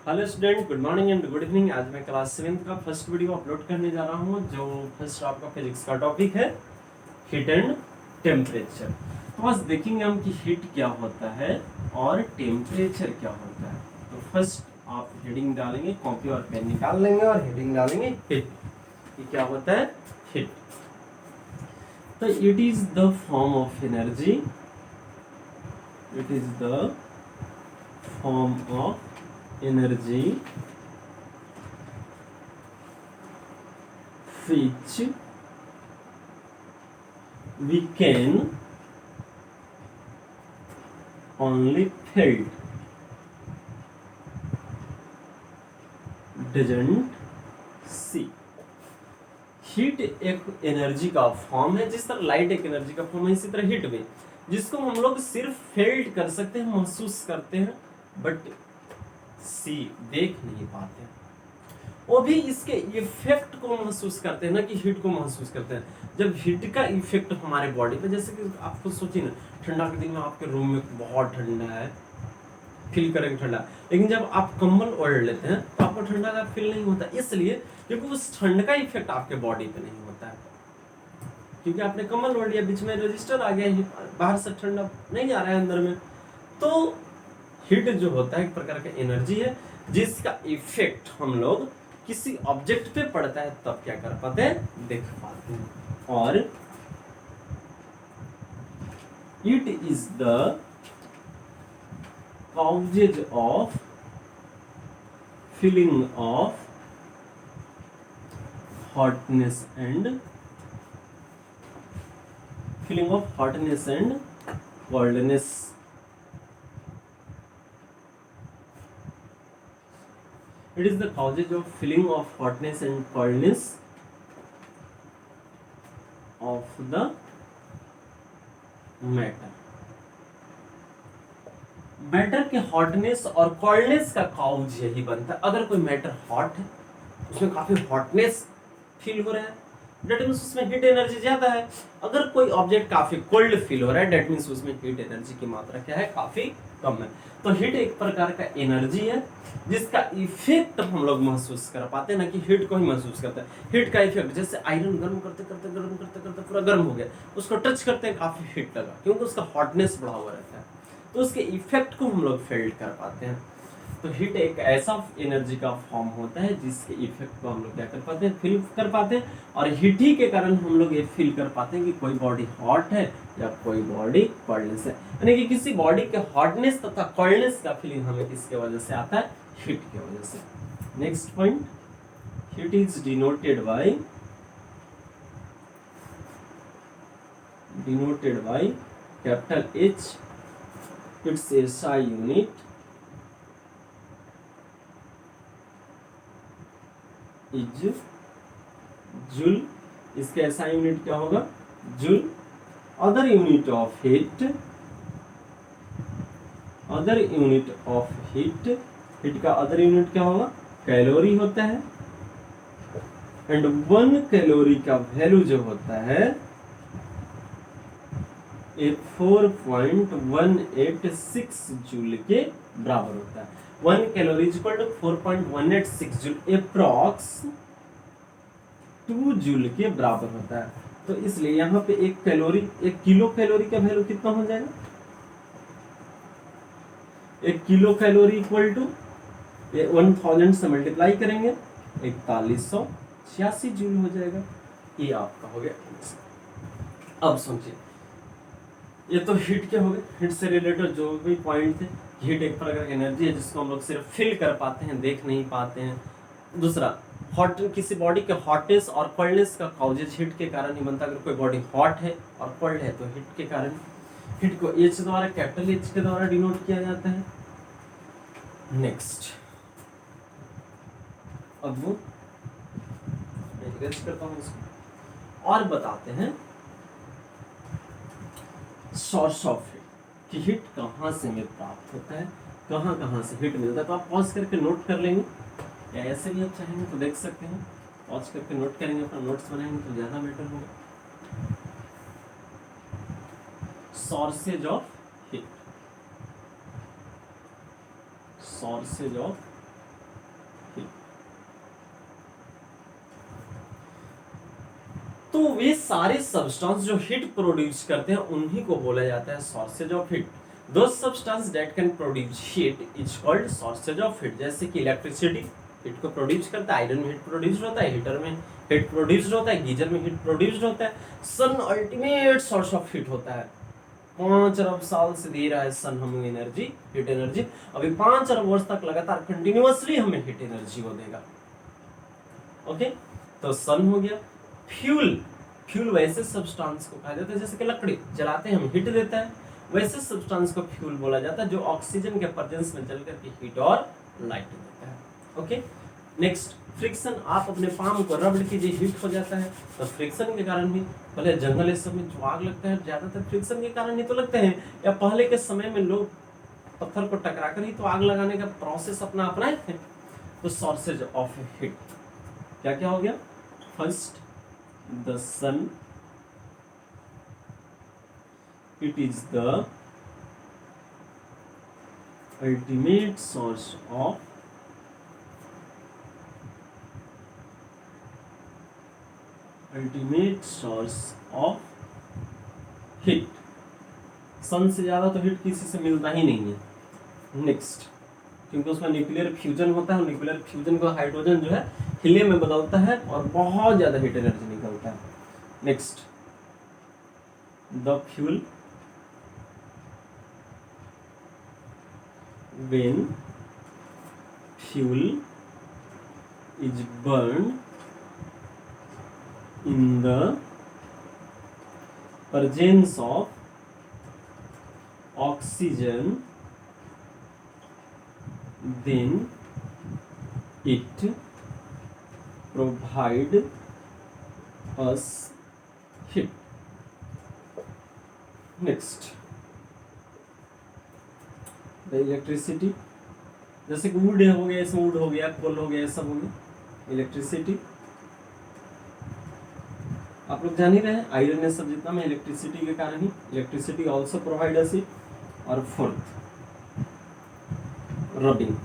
Hello student, good morning and good evening. आज मैं class 7th का फर्स्ट वीडियो अपलोड करने जा रहा हूँ, जो फर्स्ट आपका फिजिक्स का टॉपिक है हीट एंड टेम्परेचर। तो बस देखेंगे हम कि हीट क्या होता है और टेम्परेचर क्या होता है। तो फर्स्ट आप हेडिंग डालेंगे, कॉपी और पेन निकाल लेंगे और हेडिंग डालेंगे हीट। ये क्या होता है? हीट। तो it is the form of energy, it is the form of energy which we can only felt, doesn't see। Heat एक एनर्जी का फॉर्म है। जिस तरह लाइट एक एनर्जी का फॉर्म है, इसी तरह हीट भी, जिसको हम लोग सिर्फ फेल्ट कर सकते हैं, महसूस करते हैं, बट सी देख नहीं पाते। वो भी इसके इफेक्ट को महसूस करते हैं ना, कि हीट को महसूस करते हैं। जब हीट का इफेक्ट हमारे बॉडी पे, जैसे कि आप खुद सोचिए ना, ठंडा के दिन में आपके रूम में बहुत ठंडा है, फील करेंगे ठंडा, लेकिन जब आप कंबल ओढ़ लेते हैं तो आपको ठंडा का फील नहीं होता। इसलिए क्योंकि उस ठंड का इफेक्ट आपके बॉडी पे नहीं होता है, क्योंकि आपने कंबल ओढ़ लिया, बीच में रजिस्टर आ गया, बाहर से ठंडा नहीं आ रहा है अंदर में। तो हीट जो होता है एक प्रकार का एनर्जी है, जिसका इफेक्ट हम लोग किसी ऑब्जेक्ट पे पड़ता है तब क्या कर पाते हैं, देख पाते हैं। और it is the causes of feeling of hotness and coldness। It is the causes of feeling of hotness and coldness of the matter। Matter के हॉटनेस और कोल्डनेस का कॉज यही बनता है। अगर कोई मैटर हॉट है, उसमें काफी हॉटनेस फील हो रहा है, डेट मीन्स उसमें हीट एनर्जी ज्यादा है। अगर कोई ऑब्जेक्ट काफी कोल्ड फील हो रहा है, डेट मीन्स उसमें हीट एनर्जी की मात्रा क्या है, काफी कम है। तो हीट एक प्रकार का एनर्जी है, जिसका इफेक्ट हम लोग महसूस कर पाते हैं ना, कि हीट को ही महसूस करते हैं। हीट का इफेक्ट, जैसे आयरन गर्म करते करते पूरा गर्म हो गया, उसको टच करते हैं, काफी हीट लगा, क्योंकि उसका हॉटनेस बढ़ा हुआ रहता है, तो उसके इफेक्ट को हम लोग फील कर पाते हैं। तो हीट एक ऐसा एनर्जी का फॉर्म होता है जिसके इफेक्ट को हम लोग क्या कर पाते हैं, फील कर पाते हैं। और हीट ही के कारण हम लोग ये फील कर पाते हैं कि कोई बॉडी हॉट है या कोई बॉडी कोल्डनेस है। यानी कि किसी बॉडी के हॉटनेस तथा कोल्डनेस का फीलिंग हमें किसके वजह से आता है, हीट की वजह से। Next point, heat is denoted by capital H, it's SI unit is joule. इसका ऐसा यूनिट क्या होगा, joule. Other unit of heat, heat का अदर यूनिट क्या होगा, कैलोरी होता है। एंड 1 कैलोरी का वैल्यू जो होता है 4.186 जूल के बराबर होता है। 1 calorie is equal to 4.186 joule, approx 2 joule के बराबर होता है। तो इसलिए यहाँ पे 1 किलो कैलोरी का वैल्यू कितना हो जाएगा, 1 किलो कैलोरी इक्वल टू 1000 से मल्टीप्लाई करेंगे 4186 जूल हो जाएगा। ये आपका हो गया। अब समझिए, ये तो हीट के हो गए, हीट से रिलेटेड जो भी पॉइंट थे। हीट एक प्रकार की एनर्जी है जिसको हम लोग सिर्फ फील कर पाते हैं, देख नहीं पाते हैं। दूसरा, हॉट, किसी बॉडी के हॉटनेस और कोल्डनेस का कॉजेज हीट के कारण ही बनता है। अगर कोई बॉडी हॉट है और कोल्ड है तो हीट के कारण। हीट को H द्वारा, कैपिटल H के द्वारा डिनोट किया जाता है। नेक्स्ट, अब वो करता हूँ इसको और बताते हैं सोर्स ऑफ हीट, कि हीट कहाँ से हमें प्राप्त होता है, कहाँ कहाँ से हीट मिलता है। तो आप पॉज करके नोट कर लेंगे, या ऐसे भी आप चाहेंगे तो देख सकते हैं। पॉज करके नोट करेंगे, अपना नोट्स बनाएंगे तो ज़्यादा बेटर होगा। Sources of heat, sources of तो वे सारे सब्सटेंस जो हीट प्रोड्यूस करते हैं उन्हीं को बोला जाता है सोर्सेज ऑफ हीट। दो substance that can produce heat is called sources of heat. जैसे कि इलेक्ट्रिसिटी हीट को प्रोड्यूस करता है, आयरन में हीट प्रोड्यूस होता है, हीटर में हीट प्रोड्यूस होता है, गीजर में हीट प्रोड्यूस होता है। सन अल्टीमेट सोर्स ऑफ हीट होता है। 5 अरब साल से दे रहा है सन हमें एनर्जी, हीट एनर्जी। अभी 5 अरब वर्ष तक लगातार कंटिन्यूअसली हमें हीट एनर्जी को देगा। ओके, तो सन हो गया। फ्यूल, फ्यूल वैसे सब्सटेंस को कहा जाता है जैसे कि लकड़ी जलाते हैं हम हीट देता है, वैसे सब्सटेंस को फ्यूल बोला जाता है जो ऑक्सीजन के प्रेजेंस में जलकर के हीट और लाइट देता है। Okay, next friction. आप अपने पाम को रब कीजिए, हीट हो जाता है। तो फ्रिक्शन के कारण भी, पहले जंगल इस सब में जो आग लगता है ज्यादातर फ्रिक्शन के कारण ही तो लगते हैं, या पहले के समय में लोग पत्थर को टकराकर ही तो आग लगाने का प्रोसेस अपना अपनाए थे। तो सोर्सेज ऑफ हीट क्या क्या हो गया? First, the sun, it is the ultimate source of heat। Sun से ज्यादा तो हीट किसी से मिलता ही नहीं है। नेक्स्ट, क्योंकि उसमें न्यूक्लियर फ्यूजन होता है, न्यूक्लियर फ्यूजन को हाइड्रोजन जो है हीलियम में बदलता है और बहुत ज्यादा हीट एनर्जी निकलता है। Next, the fuel, when fuel is burned in the presence of oxygen, then it provide us heat। Next, the electricity, जैसे कि वुड हो गया, इसमें वुड हो गया, कोल हो गया, सब हो गया। इलेक्ट्रिसिटी आप लोग जान ही रहे हैं, आयरन है सब जितना में इलेक्ट्रिसिटी के कारण ही, electricity also provide us it. और फोर्थ, रबिंग।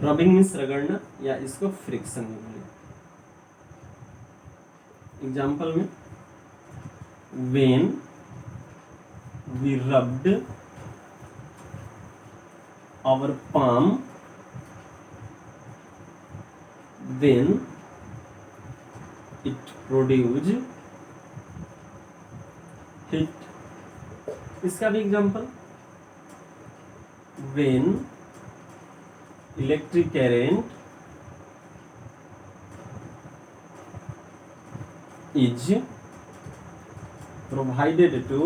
रबिंग मीन्स रगड़ना, या इसको फ्रिक्शन भी बोले। एग्जाम्पल में, when we rubbed our palm, then it produced heat। इसका भी example, when electric current is provided to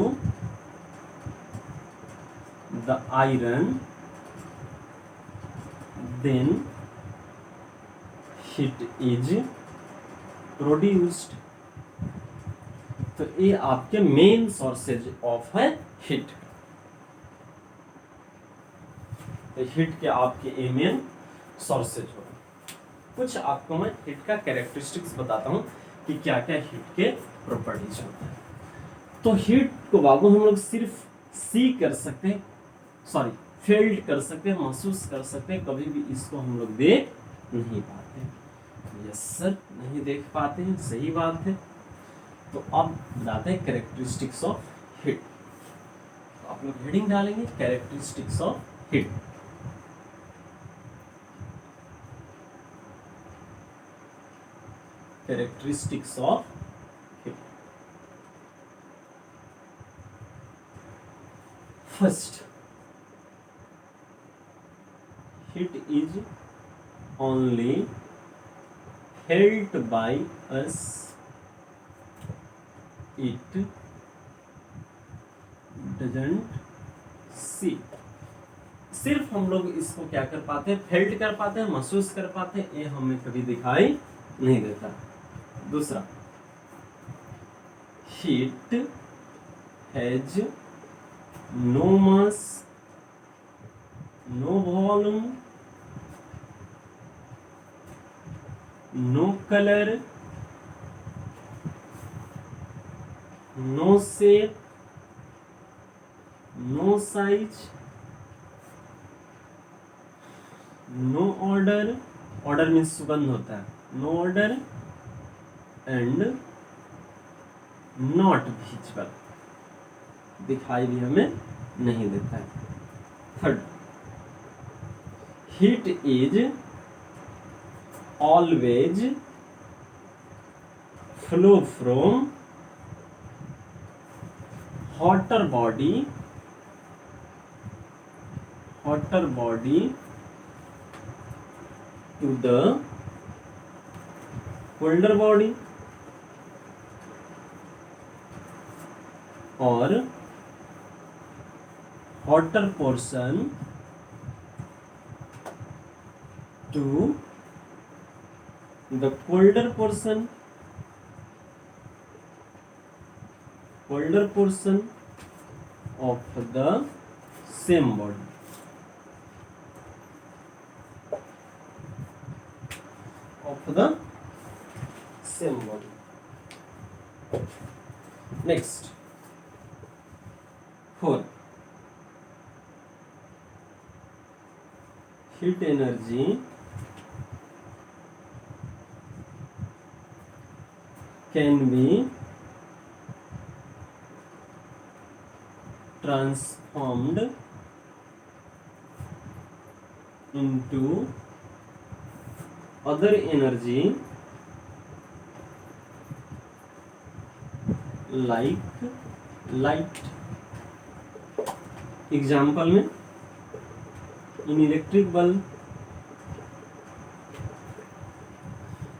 the iron, then heat is produced। तो ये आपके मेन सोर्सेज ऑफ है हीट। हीट के आपके ये मेन सोर्सेज हो। कुछ आपको मैं हीट का कैरेक्टरिस्टिक्स बताता हूँ कि क्या क्या हीट के प्रॉपर्टीज होते हैं। तो हीट को बाबू हम लोग सिर्फ सी कर सकते हैं, सॉरी फील्ड कर सकते हैं, महसूस कर सकते हैं, कभी भी इसको हम लोग देख नहीं पाते। यस सर, नहीं देख पाते हैं, सही बात है। तो अब बताते हैं कैरेक्टरिस्टिक्स ऑफ हीट। तो आप लोग हेडिंग डालेंगे characteristics of heat. Characteristics of heat. First, heat is only felt by us, it doesn't see। सिर्फ हम लोग इसको क्या कर पाते हैं? फेल्ट कर पाते हैं, महसूस कर पाते हैं, ये हमें कभी दिखाई नहीं देता। दूसरा, heat has no mass, no volume, no color, no shape, no size, no odor, odor means सुगंध होता है, no odor, and not visible, दिखाई भी हमें नहीं देता है। Third, heat is always flow from hotter body to the colder body, or hotter portion to the colder portion of the same body. Next, 4, heat energy can be transformed into other energy like light. Example में, इन electric bulb,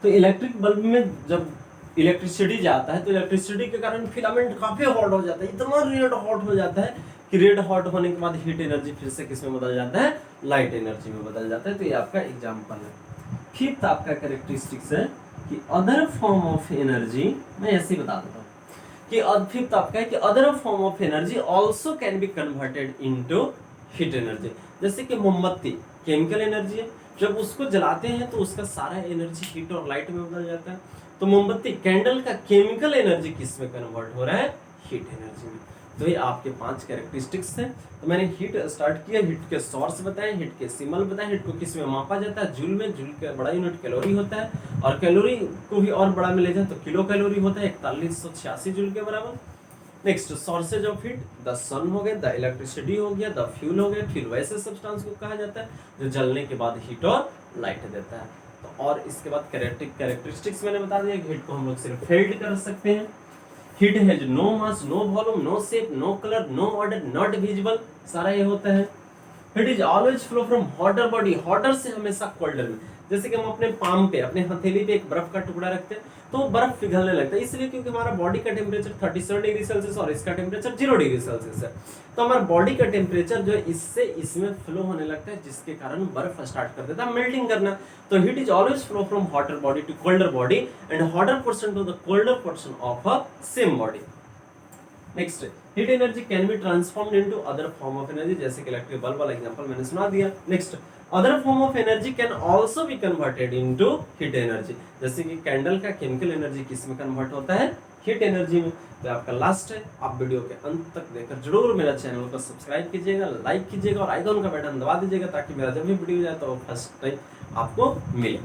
तो electric bulb में जब electricity जाता है तो electricity के कारण filament काफी हॉट हो जाता है, इतना रेड हॉट हो जाता है कि रेड हॉट होने के बाद हीट एनर्जी फिर से किस में बदल जाता है, लाइट एनर्जी में बदल जाता है। तो ये आपका एग्जांपल है। फिफ्थ आपका कैरेक्टरिस्टिक्स है कि अदर फॉर्म ऑफ एनर्जी, मैं ऐसे ही बता देता हूँ कि फिफ्थ आपका है कि other form of energy also can be converted into heat energy. जैसे कि मोमबत्ती केमिकल एनर्जी है, जब उसको जलाते हैं तो उसका सारा एनर्जी हीट और लाइट में बदल जाता है। तो मोमबत्ती कैंडल का केमिकल एनर्जी किस में कन्वर्ट हो रहा है, हीट एनर्जी में। तो ये आपके 5 कैरेक्टरिस्टिक्स हैं। तो मैंने हीट स्टार्ट किया, हीट के सोर्स बताए, हीट के सिंबल बताए, हीट को किस में मापा जाता है, जूल में, जूल का बड़ा यूनिट कैलोरी होता है, और कैलोरी को भी और बड़ा में ले जाए तो किलो कैलोरी होता है, 4186 जूल के बराबर। Next, sources of heat, the sun हो गया, द इलेक्ट्रिसिटी हो गया, द फ्यूल हो गया। फ्यूल वैसे सब्सटेंस को कहा जाता है जो जलने के बाद हीट और लाइट देता है। तो और इसके बाद कैरेक्टरिस्टिक्स मैंने बता दिया कि हीट को हम लोग सिर्फ फेल्ड कर सकते हैं। Heat has no mass, no volume, no shape, no colour, no order, not visible, सारा ये होता है। Heat is always flow from hotter body, hotter से हमेशा कोल्डर में। जैसे कि हम अपने पाम पे, अपने हथेली पे एक बर्फ का टुकड़ा रखते हैं तो वो बर्फ पिघलने लगता है, इसलिए क्योंकि हमारा बॉडी का टेम्परेचर 37 डिग्री सेल्सियस और इसका टेम्परेचर 0 डिग्री सेल्सियस है। तो हमारा बॉडी का टेम्परेचर जो है इससे इसमें फ्लो होने लगता है, जिसके कारण बर्फ स्टार्ट कर देता है मेल्टिंग करना। तो heat is always flow from hotter body to colder body and hotter portion to the colder portion of a same body. Next, heat energy can be transformed into other form of energy, जैसे कि electric bulb वाला example मैंने सुना दिया। Next, other form of energy can also be converted into heat energy, जैसे कि candle का chemical energy किस में कन्वर्ट होता है, हीट एनर्जी में। तो आपका लास्ट है, आप वीडियो के अंत तक देखकर जरूर मेरा चैनल को सब्सक्राइब कीजिएगा, लाइक कीजिएगा और आइकॉन का बटन दबा दीजिएगा ताकि मेरा जब भी वीडियो जाए तो फर्स्ट टाइम आपको मिले।